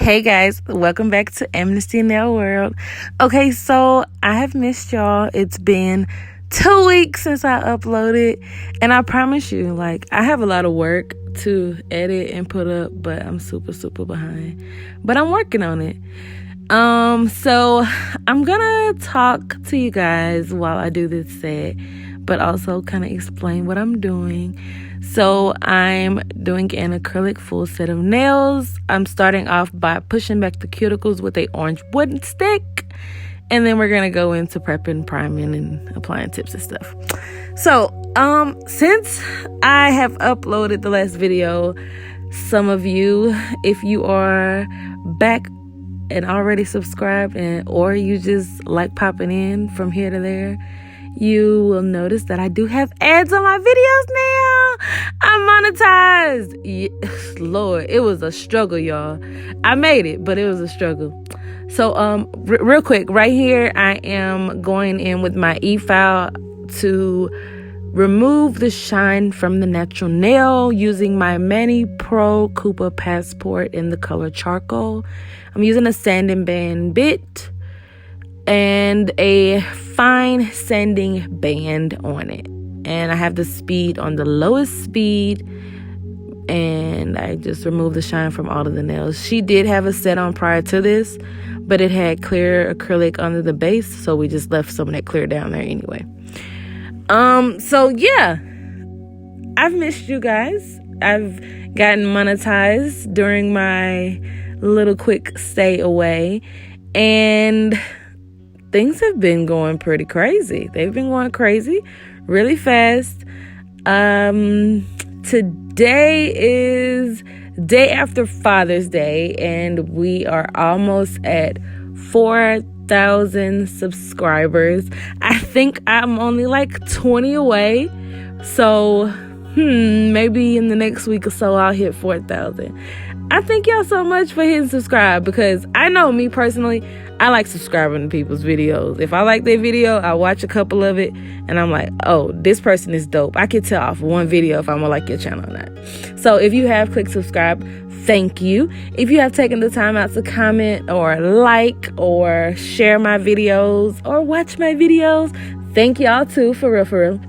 Hey guys, welcome back to Amnesty Nail World. Okay, so I have missed y'all. It's been 2 weeks since I uploaded, and I promise you, I have a lot of work to edit and put up, but I'm super behind. But I'm working on it. So I'm gonna talk to you guys while I do this set, but also kind of explain what I'm doing. So I'm doing an acrylic full set of nails. I'm starting off by pushing back the cuticles with a orange wooden stick. And then we're going to go into prepping, priming, and applying tips and stuff. So, since I have uploaded the last video, some of you, if you are back and already subscribed or you just like popping in from here to there, you will notice that I do have ads on my videos now. I'm monetized. Yeah, Lord, it was a struggle, y'all. I made it, but it was a struggle. So, real quick, right here, I am going in with my e-file to remove the shine from the natural nail using my Mani Pro Coupa Passport in the color charcoal. I'm using a sanding band bit and a fine sanding band on it. And I have the speed on the lowest speed, and I just removed the shine from all of the nails. She did have a set on prior to this, but it had clear acrylic under the base, so we just left some of that clear down there anyway. So yeah, I've missed you guys. I've gotten monetized during my little quick stay away, and things have been going pretty crazy. They've been going crazy really fast. Today is day after Father's Day, and we are almost at 4,000 subscribers. I think I'm only 20 away. So, maybe in the next week or so, I'll hit 4,000. I thank y'all so much for hitting subscribe, because I know me personally, I like subscribing to people's videos. If I like their video, I watch a couple of it and I'm like, oh, this person is dope. I can tell off one video if I'm gonna like your channel or not. So if you have clicked subscribe, thank you. If you have taken the time out to comment or like or share my videos or watch my videos, thank y'all too, for real.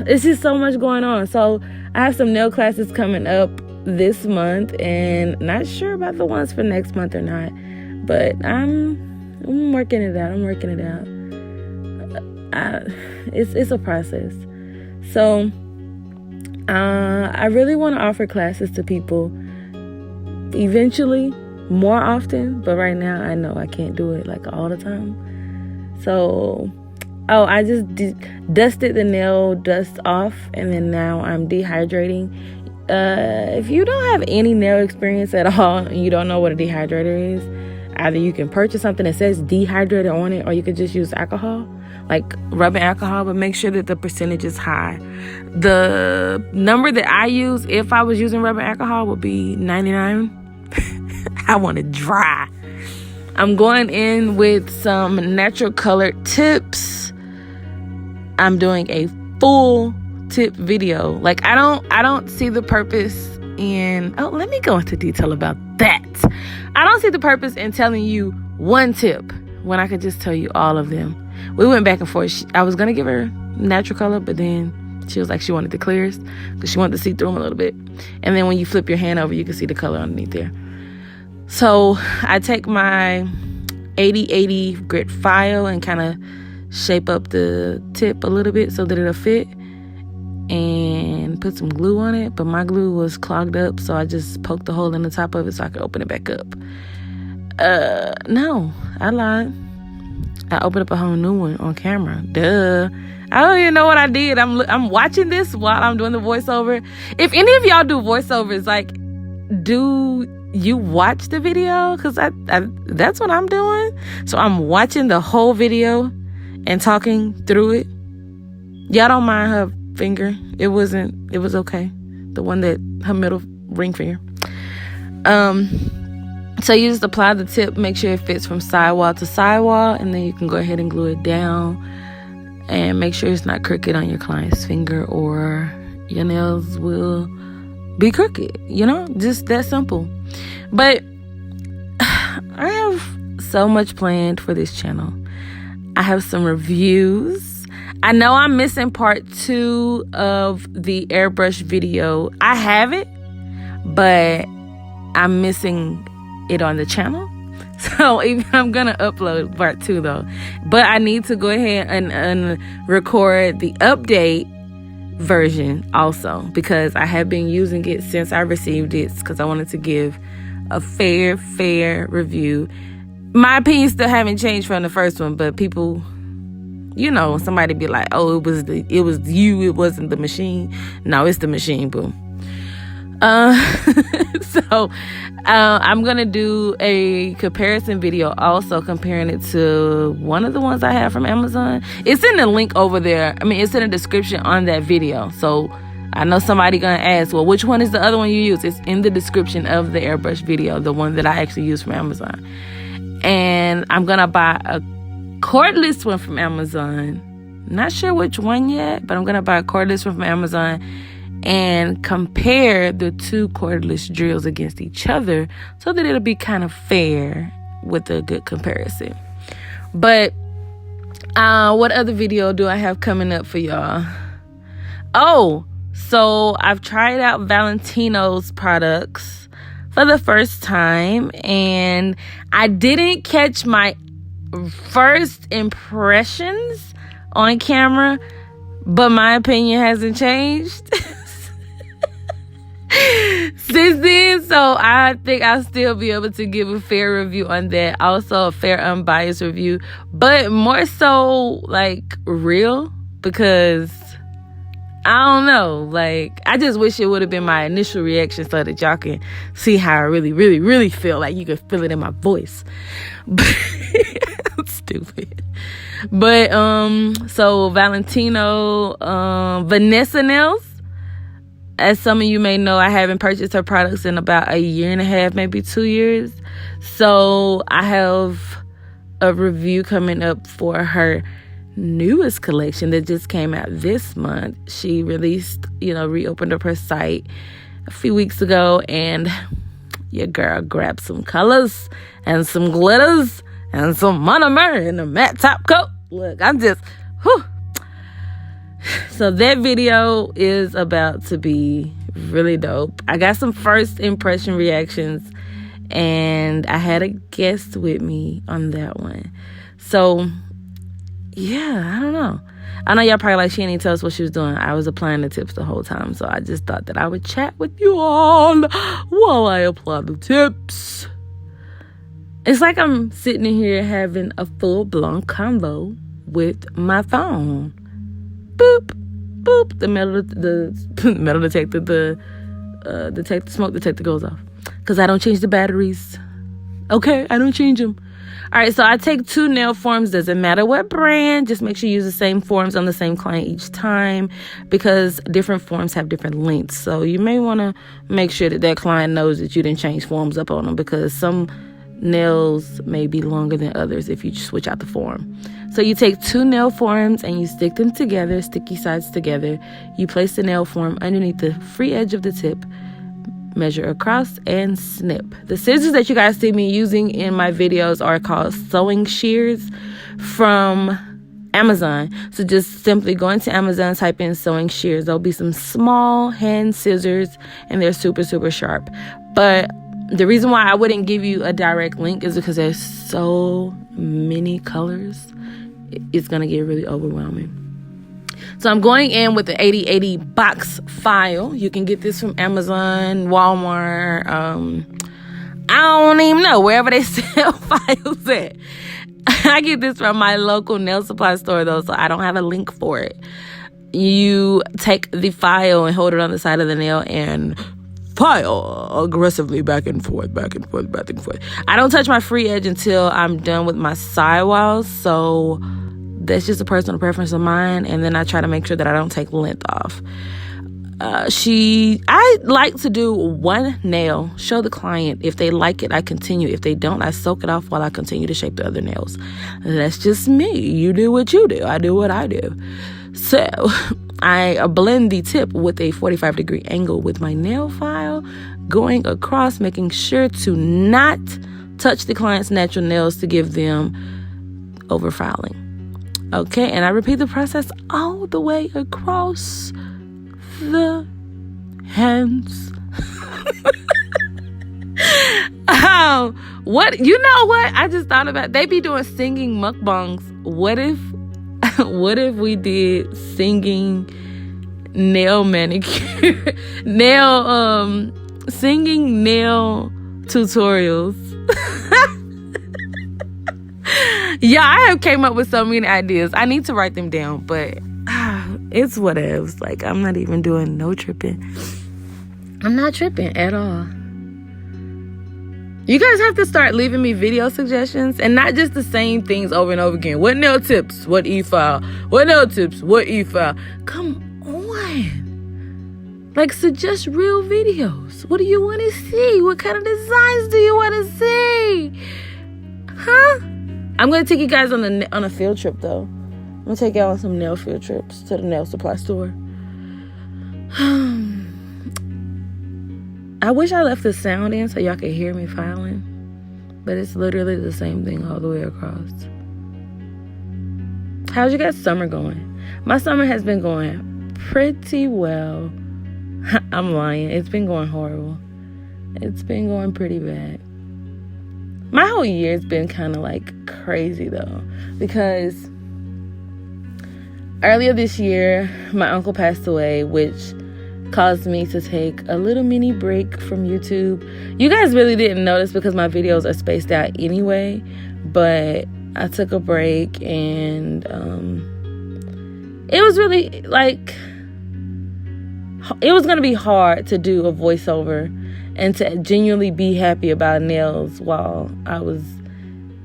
It's just so much going on. So I have some nail classes coming up this month, and not sure about the ones for next month or not, but I'm working it out. It's a process. So I really want to offer classes to people eventually, more often, but right now I know I can't do it all the time. So I just dusted the nail dust off, and then now I'm dehydrating. If you don't have any nail experience at all and you don't know what a dehydrator is, either you can purchase something that says dehydrator on it, or you could just use alcohol, rubbing alcohol, but make sure that the percentage is high. The number that I use if I was using rubbing alcohol would be 99. I want it dry. I'm going in with some natural colored tips. I'm doing a full tip video. I don't see the purpose in, let me go into detail about that. I don't see the purpose in telling you one tip when I could just tell you all of them. We went back and forth. I was going to give her natural color, but then she was like she wanted the clearest because she wanted to see through them a little bit. And then when you flip your hand over, you can see the color underneath there. So I take my 80/80 grit file and kind of shape up the tip a little bit so that it'll fit, and put some glue on it, but my glue was clogged up, so I just poked the hole in the top of it so I could open it back up. No, I lied. I opened up a whole new one on camera. Duh. I don't even know what I did. I'm watching this while I'm doing the voiceover. If any of y'all do voiceovers, do you watch the video? Because I that's what I'm doing. So I'm watching the whole video and talking through it. Y'all don't mind her finger. It was okay. The one that her middle ring finger. So you just apply the tip, make sure it fits from sidewall to sidewall, and then you can go ahead and glue it down and make sure it's not crooked on your client's finger, or your nails will be crooked, just that simple. But I have so much planned for this channel. I have some reviews. I know I'm missing part 2 of the airbrush video. I have it, but I'm missing it on the channel. So I'm gonna upload part 2 though. But I need to go ahead and record the update version also, because I have been using it since I received it, because I wanted to give a fair review. My opinions still haven't changed from the first one, but people, you know, somebody be like, oh, it was you, it wasn't the machine. No, it's the machine, boo. So I'm gonna do a comparison video also, comparing it to one of the ones I have from Amazon. It's in the link over there. I mean, it's in the description on that video. So I know somebody gonna ask, well, which one is the other one you use? It's in the description of the airbrush video, the one that I actually use from Amazon. And I'm gonna buy a cordless one from Amazon. Not sure which one yet, but I'm gonna buy a cordless one from Amazon and compare the 2 cordless drills against each other, so that it'll be kind of fair with a good comparison. But what other video do I have coming up for y'all? Oh, so I've tried out Valentino's products for the first time, and I didn't catch my first impressions on camera, but my opinion hasn't changed since then. So I think I'll still be able to give a fair review on that. Also a fair, unbiased review, but more so like real, because I don't know, like, I just wish it would have been my initial reaction so that y'all can see how I really feel. Like, you can feel it in my voice. Stupid. But so Valentino, Vanessa nails, as some of you may know, I haven't purchased her products in about 1.5 years, maybe 2 years. So I have a review coming up for her newest collection that just came out this month. She released, reopened up her site a few weeks ago, and your girl grabbed some colors and some glitters and some monomer and a matte top coat. Look, I'm just, whew. So that video is about to be really dope. I got some first impression reactions, and I had a guest with me on that one. So yeah, I don't know. I know y'all probably like, she didn't tell us what she was doing. I was applying the tips the whole time, so I just thought that I would chat with you all while I apply the tips. It's like I'm sitting in here having a full-blown convo with my phone. Boop, boop. The metal detector, the smoke detector goes off, because I don't change the batteries. Okay, I don't change them. All right, so I take 2 nail forms. Doesn't matter what brand. Just make sure you use the same forms on the same client each time, because different forms have different lengths. So you may want to make sure that client knows that you didn't change forms up on them, because some nails may be longer than others if you switch out the form. So you take 2 nail forms and you stick them together, sticky sides together. You place the nail form underneath the free edge of the tip, measure across, and snip. The scissors that you guys see me using in my videos are called sewing shears from Amazon. So just simply go into Amazon, type in sewing shears. There'll be some small hand scissors, and they're super sharp. But the reason why I wouldn't give you a direct link is because there's so many colors. It's gonna get really overwhelming. So I'm going in with the 8080 box file. You can get this from Amazon, Walmart, I don't even know, wherever they sell files at. I get this from my local nail supply store though, so I don't have a link for it. You take the file and hold it on the side of the nail and file aggressively back and forth. I don't touch my free edge until I'm done with my sidewalls, so that's just a personal preference of mine. And then I try to make sure that I don't take length off. I like to do 1 nail, show the client. If they like it, I continue. If they don't, I soak it off while I continue to shape the other nails. That's just me. You do what you do. I do what I do. So I blend the tip with a 45-degree angle with my nail file, going across, making sure to not touch the client's natural nails to give them overfiling. Okay, and I repeat the process all the way across the hands. What, you know what? I just thought about, they be doing singing mukbangs. What if we did singing nail manicure, singing nail tutorials? Yeah, I have came up with so many ideas. I need to write them down, but it's whatevs. Like, I'm not even doing no tripping. I'm not tripping at all. You guys have to start leaving me video suggestions and not just the same things over and over again. What nail tips? What e-file? What nail tips? What e-file? Come on. Like, suggest real videos. What do you want to see? What kind of designs do you want to see? Huh? I'm going to take you guys on a field trip, though. I'm going to take y'all on some nail field trips to the nail supply store. I wish I left the sound in so y'all could hear me filing. But it's literally the same thing all the way across. How's your guys' summer going? My summer has been going pretty well. I'm lying. It's been going horrible. It's been going pretty bad. My whole year's been kind of like crazy though, because earlier this year, my uncle passed away, which caused me to take a little mini break from YouTube. You guys really didn't notice because my videos are spaced out anyway, but I took a break, and it was really like, it was going to be hard to do a voiceover and to genuinely be happy about nails while I was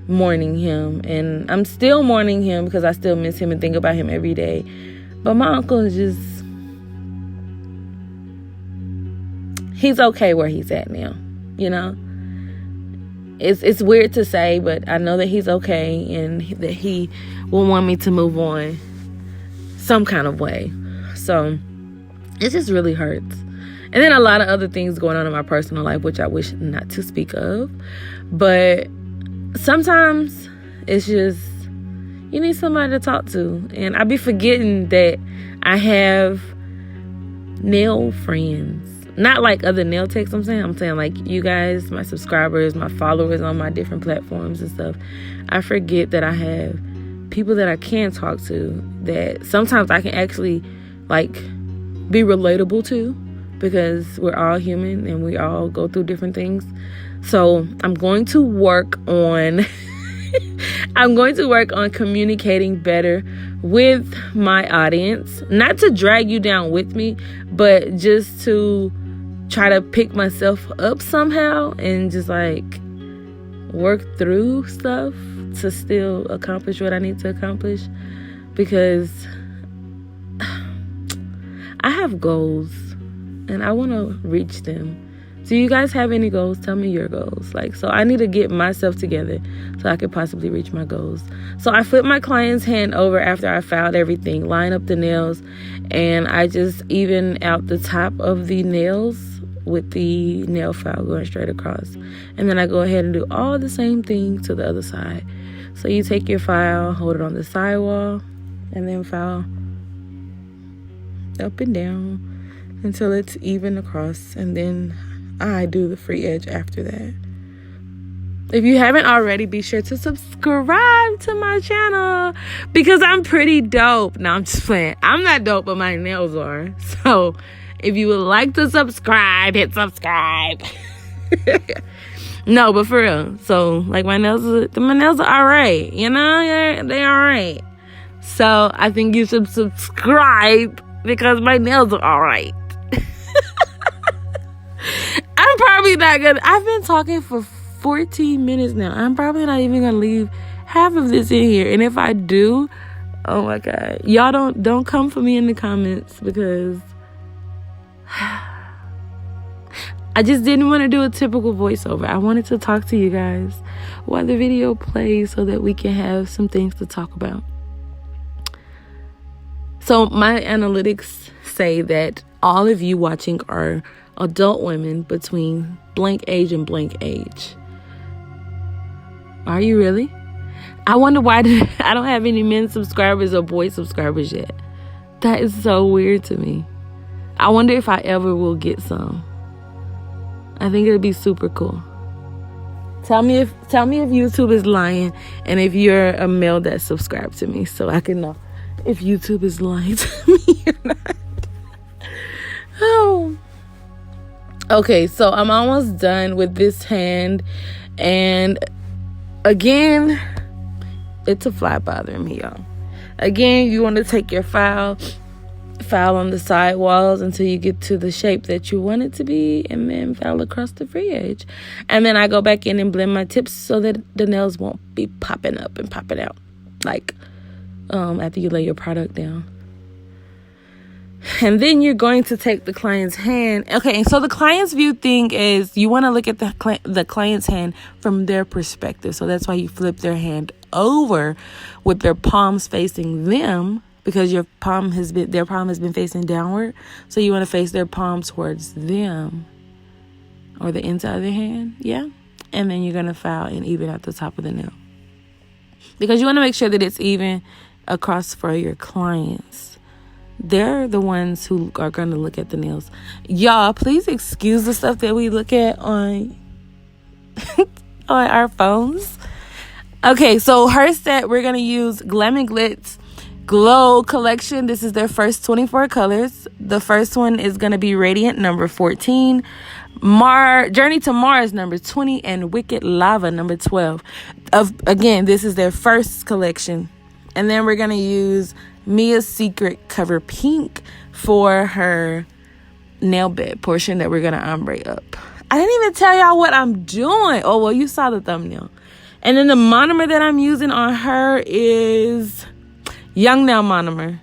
mourning him. And I'm still mourning him because I still miss him and think about him every day. But my uncle is just, he's okay where he's at now, you know? It's weird to say, but I know that he's okay and that he will want me to move on some kind of way. So it just really hurts. And then a lot of other things going on in my personal life, which I wish not to speak of. But sometimes it's just, you need somebody to talk to. And I be forgetting that I have nail friends. Not like other nail techs, I'm saying like you guys, my subscribers, my followers on my different platforms and stuff. I forget that I have people that I can talk to, that sometimes I can actually like be relatable to, because we're all human and we all go through different things. So I'm going to work on communicating better with my audience, not to drag you down with me, but just to try to pick myself up somehow and just like work through stuff to still accomplish what I need to accomplish, because I have goals and I want to reach them. Do you guys have any goals? Tell me your goals. So I need to get myself together so I could possibly reach my goals. So I flipped my client's hand over after I filed everything, line up the nails, and I just even out the top of the nails with the nail file going straight across. And then I go ahead and do all the same thing to the other side. So you take your file, hold it on the sidewall, and then file up and down until it's even across, and then I do the free edge after that. If you haven't already, be sure to subscribe to my channel, because I'm pretty dope. No, I'm just playing. I'm not dope, but my nails are. So if you would like to subscribe, hit subscribe. No, but for real. So like my nails are all right. You know, they're all right. So I think you should subscribe because my nails are all right. I'm probably not gonna, I've been talking for 14 minutes now. I'm probably not even gonna leave half of this in here. And if I do, oh my God, y'all don't come for me in the comments, because I just didn't want to do a typical voiceover. I wanted to talk to you guys while the video plays so that we can have some things to talk about. So my analytics say that all of you watching are adult women between blank age and blank age. Are you really? I wonder why I don't have any men subscribers or boy subscribers yet. That is so weird to me. I wonder if I ever will get some. I think it'd be super cool. Tell me if YouTube is lying, and if you're a male that subscribed to me, so I can know if YouTube is lying to me or not. Oh. Okay, so I'm almost done with this hand, and again, it's a fly bothering me, y'all. Again, you want to take your file on the side walls until you get to the shape that you want it to be, and then file across the free edge. And then I go back in and blend my tips so that the nails won't be popping up and popping out, like after you lay your product down. And then you're going to take the client's hand. Okay, so the client's view thing is you want to look at the client's hand from their perspective. So that's why you flip their hand over with their palms facing them, because their palm has been facing downward. So you want to face their palm towards them, or the inside of their hand. Yeah. And then you're going to file and even at the top of the nail, because you want to make sure that it's even across for your clients. They're the ones who are going to look at the nails. Y'all, please excuse the stuff that we look at on on our phones. Okay, so her set, we're going to use Glam and Glitz Glow Collection. This is their first 24 colors. The first one is going to be Radiant number 14, Journey to Mars number 20, and Wicked Lava number 12. Again, this is their first collection. And then we're going to use Mia's Secret Cover Pink for her nail bed portion that we're going to ombre up. I didn't even tell y'all what I'm doing. Oh, well, you saw the thumbnail. And then the monomer that I'm using on her is Young Nail Monomer.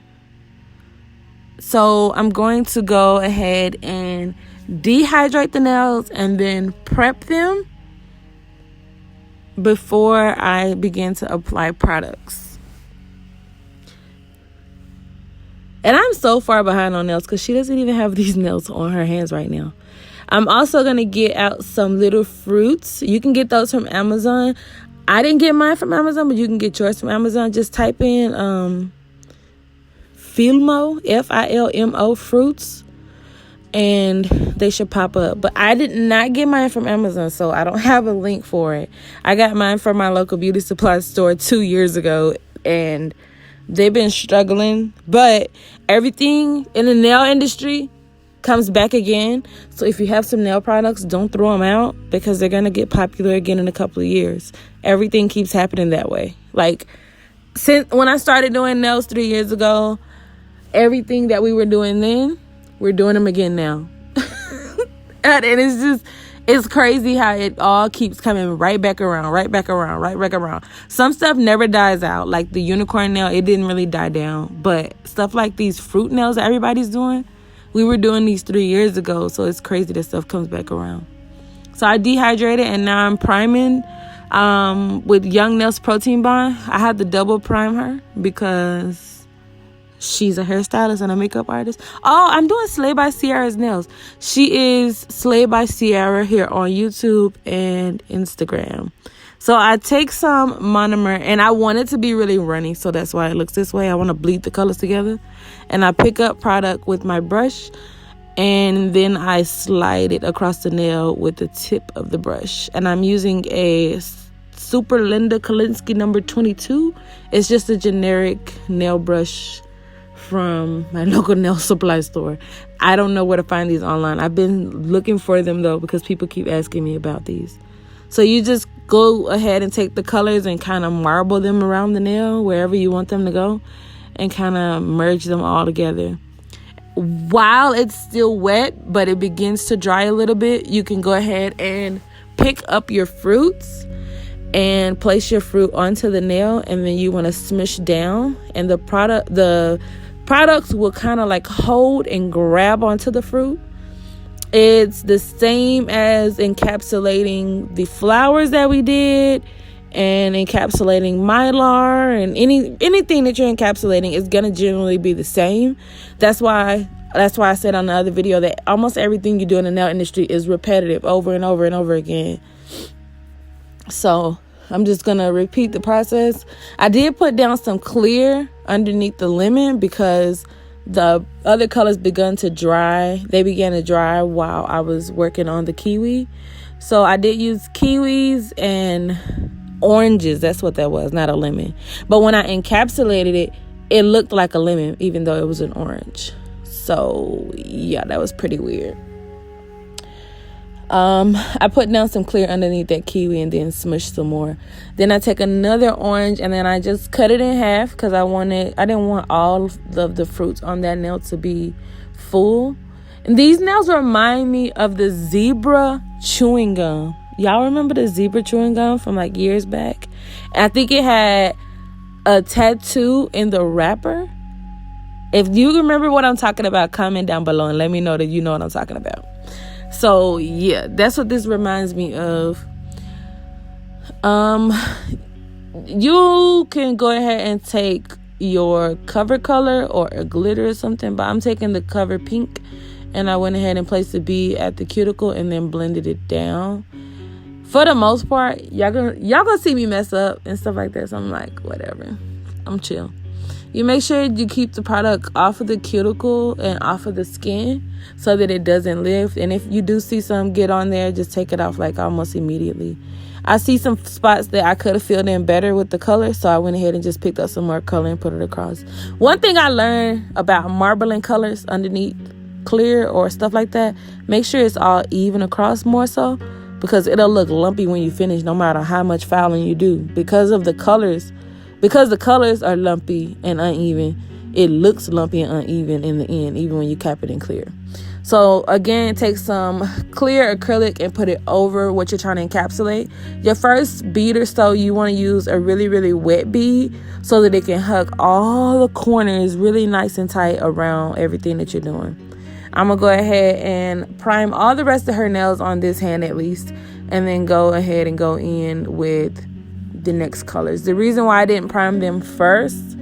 So I'm going to go ahead and dehydrate the nails and then prep them before I begin to apply products. And I'm so far behind on nails because she doesn't even have these nails on her hands right now. I'm also going to get out some little fruits. You can get those from Amazon. I didn't get mine from Amazon, but you can get yours from Amazon. Just type in Filmo, Filmo fruits, and they should pop up. But I did not get mine from Amazon, so I don't have a link for it. I got mine from my local beauty supply store 2 years ago, and they've been struggling. But everything in the nail industry comes back again. So if you have some nail products, don't throw them out, because they're going to get popular again in a couple of years. Everything keeps happening that way. Like, since when I started doing nails 3 years ago, everything that we were doing then, we're doing them again now. And it's crazy how it all keeps coming right back around. Some stuff never dies out. Like the unicorn nail, it didn't really die down. But stuff like these fruit nails that everybody's doing, we were doing these 3 years ago. So it's crazy that stuff comes back around. So I dehydrated, and now I'm priming with Young Nails Protein Bond. I had to double prime her because she's a hairstylist and a makeup artist. Oh, I'm doing Slay by Sierra's nails. She is Slay by Sierra here on YouTube and Instagram. So I take some monomer, and I want it to be really runny, so that's why it looks this way. I want to bleed the colors together. And I pick up product with my brush, and then I slide it across the nail with the tip of the brush. And I'm using a Super Linda Kalinsky number 22. It's just a generic nail brush from my local nail supply store. I don't know where to find these online. I've been looking for them, though, because people keep asking me about these. So you just go ahead and take the colors and kind of marble them around the nail wherever you want them to go, and kind of merge them all together. While it's still wet, but it begins to dry a little bit, you can go ahead and pick up your fruits and place your fruit onto the nail, and then you want to smush down, and the products will kind of like hold and grab onto the fruit. It's the same as encapsulating the flowers that we did, and encapsulating mylar, and anything that you're encapsulating is going to generally be the same. That's why That's why I said on the other video that almost everything you do in the nail industry is repetitive over and over and over again. So I'm just going to repeat the process. I did put down some clear underneath the lemon because the other colors began to dry. They began to dry while I was working on the kiwi. So I did use kiwis and oranges. That's what that was, not a lemon. But when I encapsulated it, it looked like a lemon, even though it was an orange. So yeah, that was pretty weird. I put down some clear underneath that kiwi and then smushed some more. Then I take another orange and then I just cut it in half because I didn't want all of the fruits on that nail to be full. And these nails remind me of the zebra chewing gum. Y'all remember the zebra chewing gum from like years back? And I think it had a tattoo in the wrapper. If you remember what I'm talking about, comment down below and let me know that you know what I'm talking about. So yeah, that's what this reminds me of. You can go ahead and take your cover color or a glitter or something, but I'm taking the cover pink, and I went ahead and placed the bead at the cuticle and then blended it down. For the most part, y'all gonna see me mess up and stuff like that, so I'm like, whatever, I'm chill. You make sure you keep the product off of the cuticle and off of the skin so that it doesn't lift. And if you do see some get on there, just take it off like almost immediately. I see some spots that I could have filled in better with the color, so I went ahead and just picked up some more color and put it across. One thing I learned about marbling colors underneath clear or stuff like that, make sure it's all even across more so, because it'll look lumpy when you finish no matter how much filing you do. Because the colors are lumpy and uneven, it looks lumpy and uneven in the end, even when you cap it in clear. So again, take some clear acrylic and put it over what you're trying to encapsulate. Your first bead or so, you want to use a really, really wet bead so that it can hug all the corners really nice and tight around everything that you're doing. I'm going to go ahead and prime all the rest of her nails on this hand at least, and then go ahead and go in with the next colors. The reason why I didn't prime them first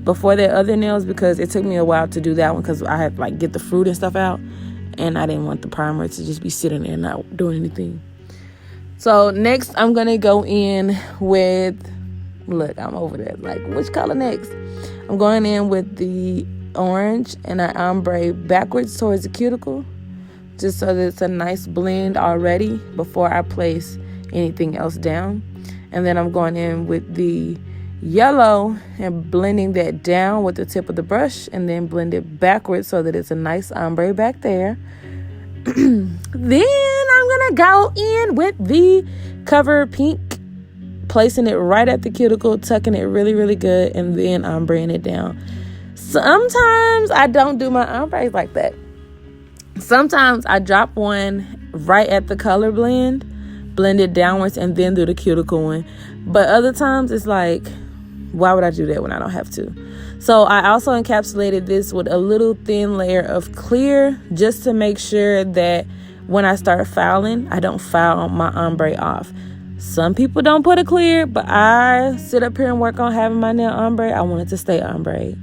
before the other nails, because it took me a while to do that one because I had to get the fruit and stuff out, and I didn't want the primer to just be sitting there and not doing anything. So next I'm gonna go in with, look, I'm over there, which color next? I'm going in with the orange, and I ombre backwards towards the cuticle just so that it's a nice blend already before I place anything else down. And then I'm going in with the yellow and blending that down with the tip of the brush, and then blend it backwards so that it's a nice ombre back there. Then I'm gonna go in with the cover pink, placing it right at the cuticle, tucking it really, really good, and then ombreing it down. Sometimes I don't do my ombres like that. Sometimes I drop one right at the color blend it downwards, and then do the cuticle one. But other times it's like, why would I do that when I don't have to? So I also encapsulated this with a little thin layer of clear, just to make sure that when I start filing, I don't file my ombre off. Some people don't put a clear, but I sit up here and work on having my nail ombre. I want it to stay ombre.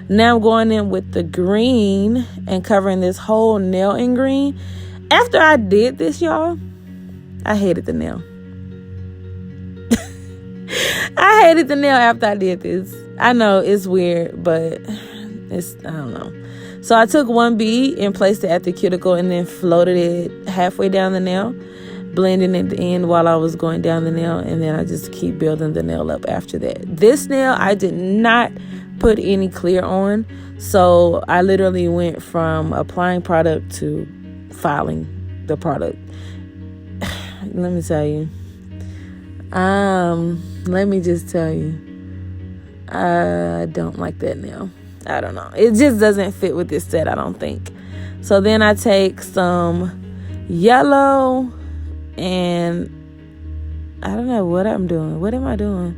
Now I'm going in with the green and covering this whole nail in green. After I did this, y'all, I hated the nail. I hated the nail after I did this. I know it's weird, but I don't know. So I took one bead and placed it at the cuticle and then floated it halfway down the nail, blending it in while I was going down the nail, and then I just keep building the nail up after that. This nail, I did not put any clear on, so I literally went from applying product to filing the product. Let me tell you. Let me just tell you. I don't like that nail. I don't know. It just doesn't fit with this set, I don't think. So then I take some yellow, and I don't know what I'm doing. What am I doing?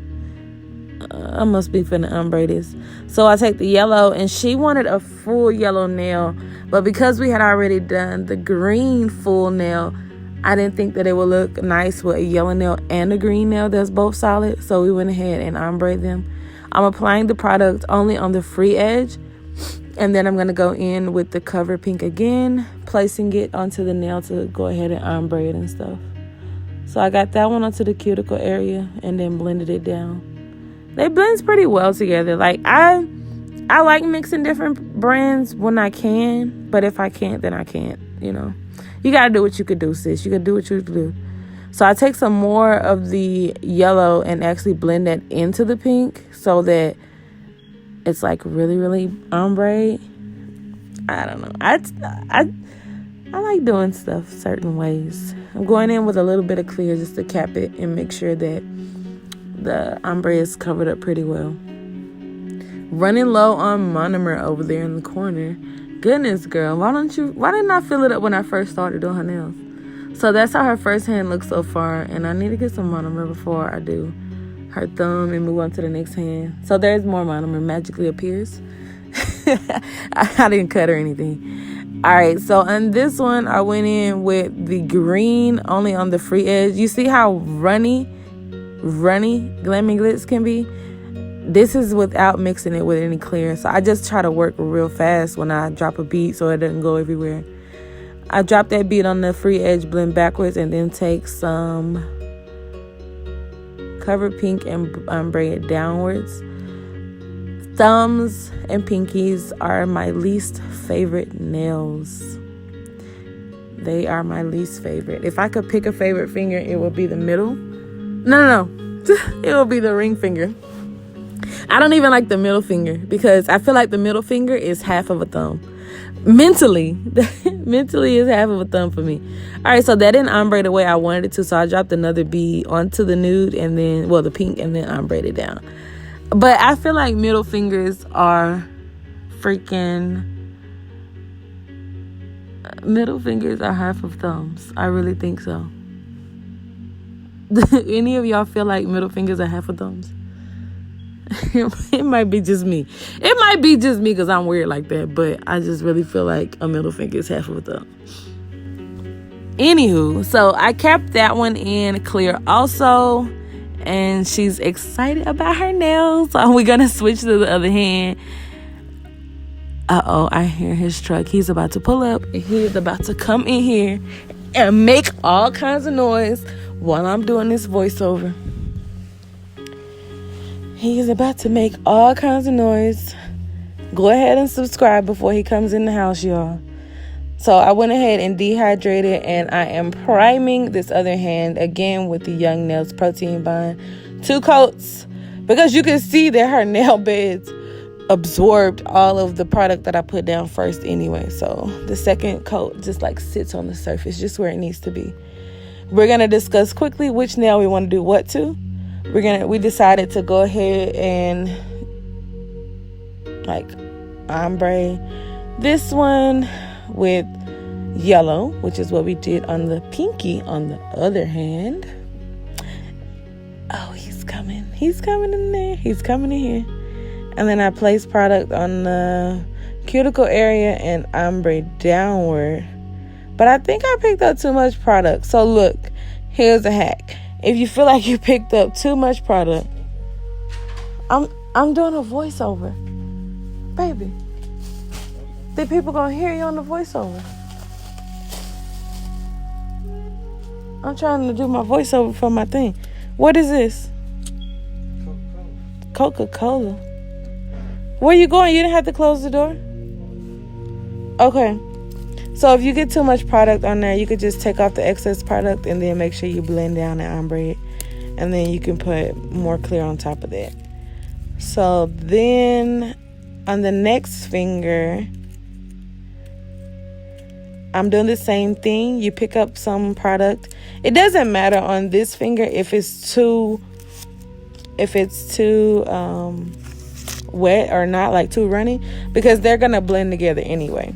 I must be finna ombre this. So I take the yellow, and she wanted a full yellow nail, but because we had already done the green full nail, I didn't think that it would look nice with a yellow nail and a green nail that's both solid. So we went ahead and ombre them. I'm applying the product only on the free edge. And then I'm going to go in with the cover pink again, placing it onto the nail to go ahead and ombre it and stuff. So I got that one onto the cuticle area and then blended it down. They blends pretty well together. Like, I like mixing different brands when I can, but if I can't, then I can't, you know. You got to do what you could do, sis. You got to do what you could do. So I take some more of the yellow and actually blend that into the pink so that it's like really, really ombre. I don't know. I like doing stuff certain ways. I'm going in with a little bit of clear just to cap it and make sure that the ombre is covered up pretty well. Running low on monomer over there in the corner. Goodness, girl. Why didn't I fill it up when I first started doing her nails? So that's how her first hand looks so far. And I need to get some monomer before I do her thumb and move on to the next hand. So there's more monomer magically appears. I didn't cut or anything. All right, so on this one, I went in with the green only on the free edge. You see how runny Glamming Glitz can be? This is without mixing it with any clear. So I just try to work real fast when I drop a bead so it doesn't go everywhere. I drop that bead on the free edge, blend backwards, and then take some covered pink and ombre it downwards. Thumbs and pinkies are my least favorite nails. They are my least favorite. If I could pick a favorite finger, it would be the middle. No. It will be the ring finger. I don't even like the middle finger because I feel like the middle finger is half of a thumb. Mentally is half of a thumb for me. All right, so that didn't ombre the way I wanted it to, so I dropped another bead onto the nude and then, the pink, and then ombre it down. But I feel like middle fingers are middle fingers are half of thumbs. I really think so. Any of y'all feel like middle fingers are half of thumbs? It might be just me. It might be just me because I'm weird like that, but I just really feel like a middle finger is half of a thumb. Anywho, so I kept that one in clear also, and she's excited about her nails. So we're gonna switch to the other hand. I hear his truck. He's about to pull up, and he is about to come in here and make all kinds of noise while I'm doing this voiceover. He is about to make all kinds of noise. Go ahead and subscribe before he comes in the house, y'all. So I went ahead and dehydrated, and I am priming this other hand again with the Young Nails Protein Bond. 2 coats, because you can see that her nail beds absorbed all of the product that I put down first anyway. So the second coat just like sits on the surface, just where it needs to be. We're going to discuss quickly which nail we want to do what to. We decided to go ahead and like ombre this one with yellow, which is what we did on the pinky on the other hand. Oh, he's coming in there. He's coming in here. And then I place product on the cuticle area and ombre downward. But I think I picked up too much product. So look, here's a hack. If you feel like you picked up too much product, I'm doing a voiceover. Baby, the people gonna hear you on the voiceover. I'm trying to do my voiceover for my thing. What is this? Coca-Cola. Where you going? You didn't have to close the door? Okay. So if you get too much product on there, you could just take off the excess product and then make sure you blend down and ombre it. And then you can put more clear on top of that. So then on the next finger, I'm doing the same thing. You pick up some product. It doesn't matter on this finger if it's too wet or not, like too runny, because they're gonna blend together anyway.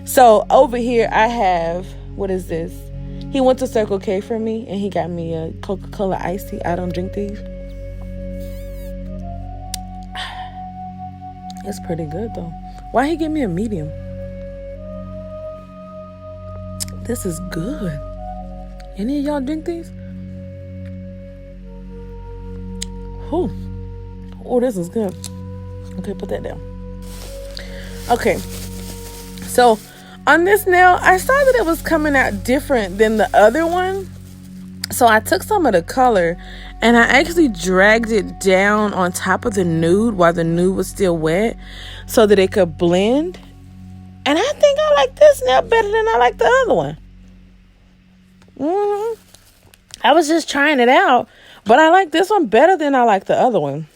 So over here I have, what is this? He went to Circle K for me and he got me a Coca-Cola iced tea. I don't drink these. It's pretty good though. Why he give me a medium? This is good. Any of y'all drink these? Oh, this is good. Okay, put that down. Okay, so on this nail, I saw that it was coming out different than the other one. So I took some of the color and I actually dragged it down on top of the nude while the nude was still wet so that it could blend. And I think I like this nail better than I like the other one. I was just trying it out, but I like this one better than I like the other one.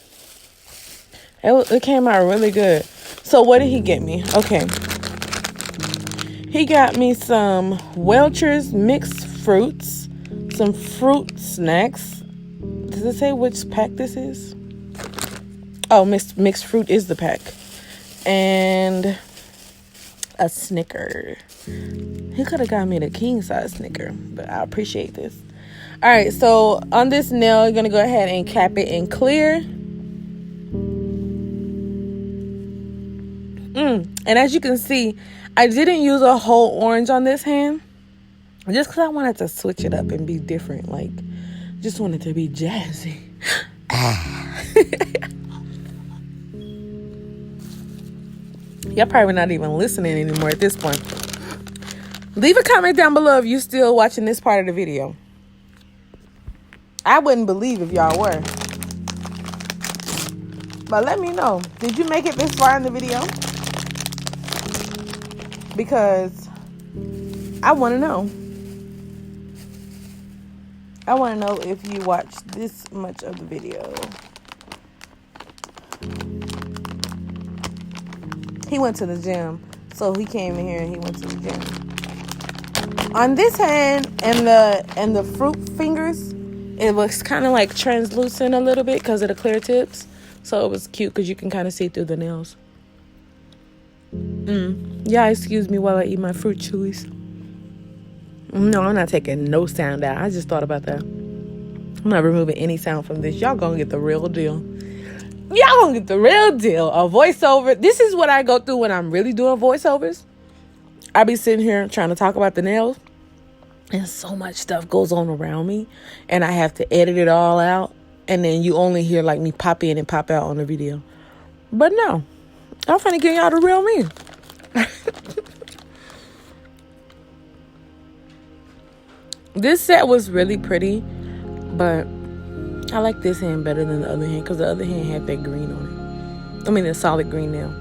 It came out really good. So what did he get me? Okay. He got me some Welch's mixed fruits, some fruit snacks. Does it say which pack this is? Oh, mixed fruit is the pack. And a Snicker. He could have got me the king size Snicker, but I appreciate this. All right, so on this nail, you're going to go ahead and cap it in clear. And as you can see, I didn't use a whole orange on this hand. Just because I wanted to switch it up and be different. Like, just wanted to be jazzy. Y'all probably not even listening anymore at this point. Leave a comment down below if you're still watching this part of the video. I wouldn't believe if y'all were. But let me know. Did you make it this far in the video? Because I want to know. I want to know if you watched this much of the video. He went to the gym. So he came in here and he went to the gym. On this hand and the fruit fingers, it was kind of like translucent a little bit because of the clear tips. So it was cute because you can kind of see through the nails. Yeah, excuse me while I eat my fruit chewies. No, I'm not taking no sound out. I just thought about that. I'm not removing any sound from this. Y'all gonna get the real deal. Y'all gonna get the real deal. A voiceover. This is what I go through when I'm really doing voiceovers. I be sitting here trying to talk about the nails. And so much stuff goes on around me. And I have to edit it all out. And then you only hear like me pop in and pop out on the video. But no. I'm finna give y'all the real me. This set was really pretty. But I like this hand better than the other hand. Because the other hand had that green on it. I mean, the solid green nail.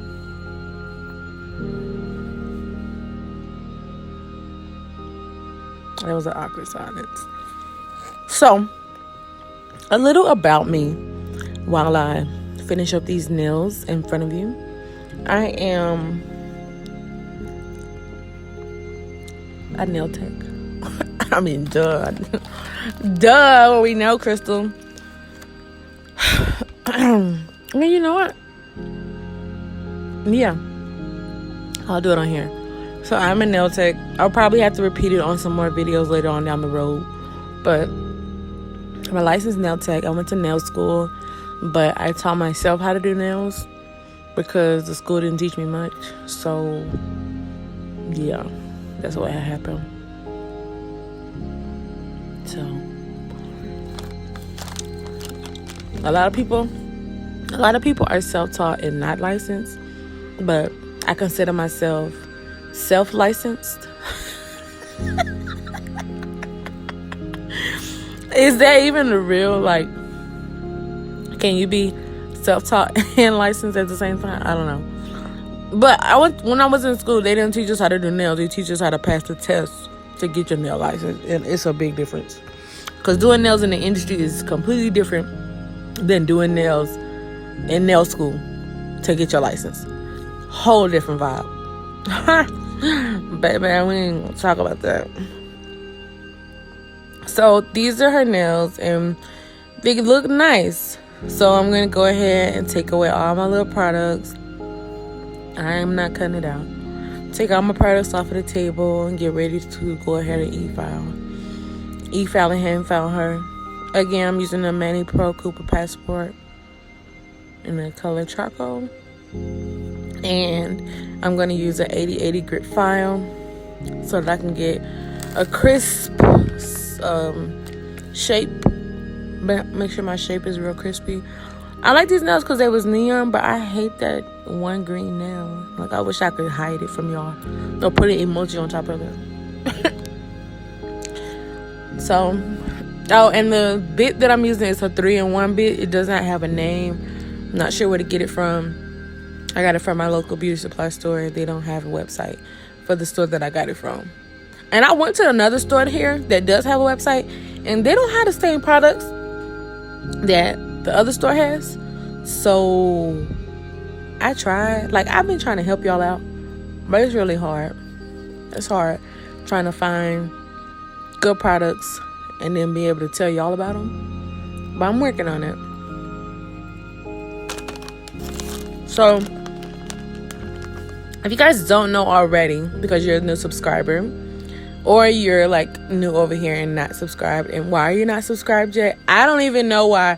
That was an awkward silence. So, a little about me while I finish up these nails in front of you. I am a nail tech. I mean, duh. Duh, we know, Crystal. I mean, you know what? Yeah. I'll do it on here. So I'm a nail tech. I'll probably have to repeat it on some more videos later on down the road. But I'm a licensed nail tech. I went to nail school. But I taught myself how to do nails because the school didn't teach me much. So, yeah. That's what happened. So, a lot of people are self-taught and not licensed. But I consider myself self-licensed. Is that even a real, like, can you be self-taught and licensed at the same time? I don't know. But when I was in school, they didn't teach us how to do nails. They teach us how to pass the test to get your nail license. And it's a big difference. Because doing nails in the industry is completely different than doing nails in nail school to get your license. Whole different vibe. Baby, we ain't gonna talk about that. So these are her nails and they look nice. So I'm gonna go ahead and take away all my little products. I am not cutting it out. Take all my products off of the table and get ready to go ahead and e-file. E-file and hand file her. Again, I'm using the Manny Pro Cooper Passport in the color charcoal. And I'm going to use an 8080 grit file so that I can get a crisp shape. But make sure my shape is real crispy. I like these nails because they was neon, but I hate that one green nail. Like, I wish I could hide it from y'all. Or put an emoji on top of it. So, oh, and the bit that I'm using is a 3-in-1 bit. It does not have a name. I'm not sure where to get it from. I got it from my local beauty supply store. They don't have a website for the store that I got it from. And I went to another store here that does have a website, and they don't have the same products that the other store has. So I tried. Like, I've been trying to help y'all out, but it's really hard. It's hard trying to find good products and then be able to tell y'all about them. But I'm working on it. So if you guys don't know already, because you're a new subscriber, or you're like new over here and not subscribed, and why are you not subscribed yet? I don't even know why.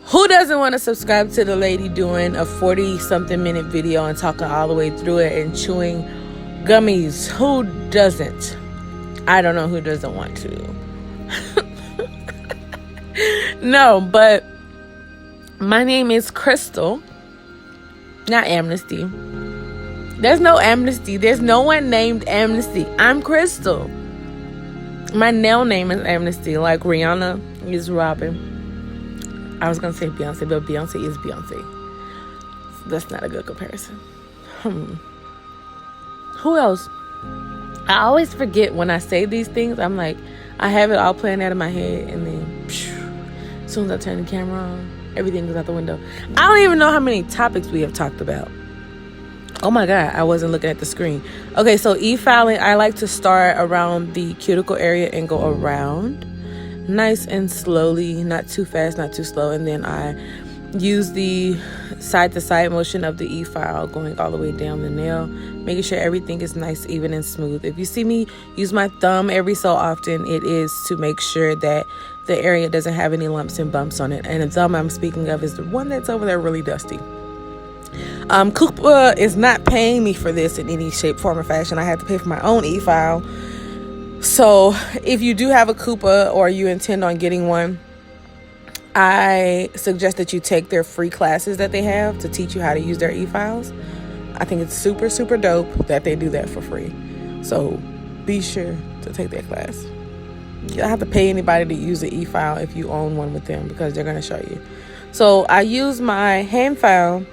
Who doesn't want to subscribe to the lady doing a 40-something minute video and talking all the way through it and chewing gummies? Who doesn't? I don't know who doesn't want to. No, but my name is Crystal, not Amnesty. There's no Amnesty. There's no one named Amnesty. I'm Crystal. My nail name is Amnesty, like Rihanna is Robin. I was going to say Beyonce, but Beyonce is Beyonce. So that's not a good comparison. Who else? I always forget when I say these things. I'm like, I have it all playing out of my head, and then as soon as I turn the camera on, everything goes out the window. I don't even know how many topics we have talked about. Oh my God, I wasn't looking at the screen. Okay, so e-filing, I like to start around the cuticle area and go around nice and slowly, not too fast, not too slow. And then I use the side-to-side motion of the e-file going all the way down the nail, making sure everything is nice, even, and smooth. If you see me use my thumb every so often, it is to make sure that the area doesn't have any lumps and bumps on it. And the thumb I'm speaking of is the one that's over there really dusty. Coupa is not paying me for this in any shape, form, or fashion. I had to pay for my own e-file. So if you do have a Coupa or you intend on getting one, I suggest that you take their free classes that they have to teach you how to use their e-files. I think it's super, super dope that they do that for free. So be sure to take that class. You don't have to pay anybody to use the e-file if you own one with them, because they're going to show you. So I use my hand file,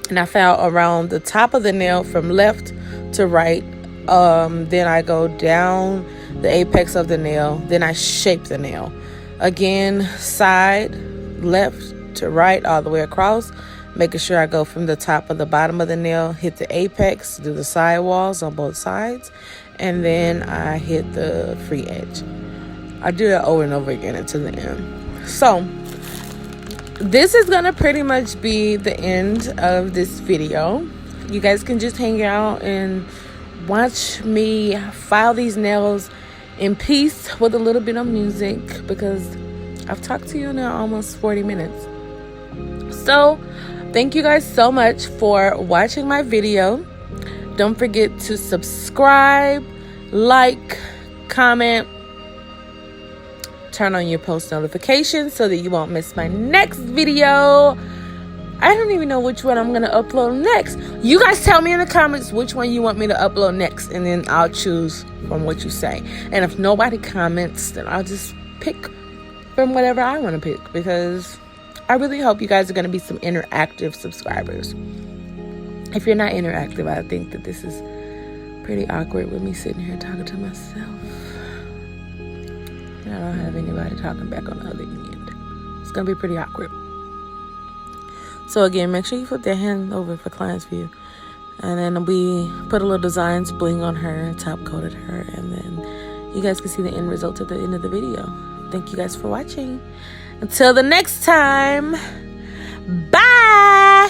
and I file around the top of the nail from left to right. Then I go down the apex of the nail. Then I shape the nail. Again, side, left to right, all the way across. Making sure I go from the top of the bottom of the nail, hit the apex, do the side walls on both sides. And then I hit the free edge. I do that over and over again until the end. So this is gonna pretty much be the end of this video. You guys can just hang out and watch me file these nails in peace with a little bit of music, because I've talked to you now almost 40 minutes. So thank you guys so much for watching my video. Don't forget to subscribe, like, comment, turn on your post notifications so that you won't miss my next video. I don't even know which one I'm going to upload next. You guys tell me in the comments which one you want me to upload next, and then I'll choose from what you say. And if nobody comments, then I'll just pick from whatever I want to pick, because I really hope you guys are going to be some interactive subscribers. If you're not interactive, I think that this is pretty awkward with me sitting here talking to myself. I don't have anybody talking back on the other end. It's going to be pretty awkward. So again, make sure you flip that hand over for client's view. And then we put a little designs bling on her, top coated her, and then you guys can see the end result at the end of the video. Thank you guys for watching. Until the next time, bye!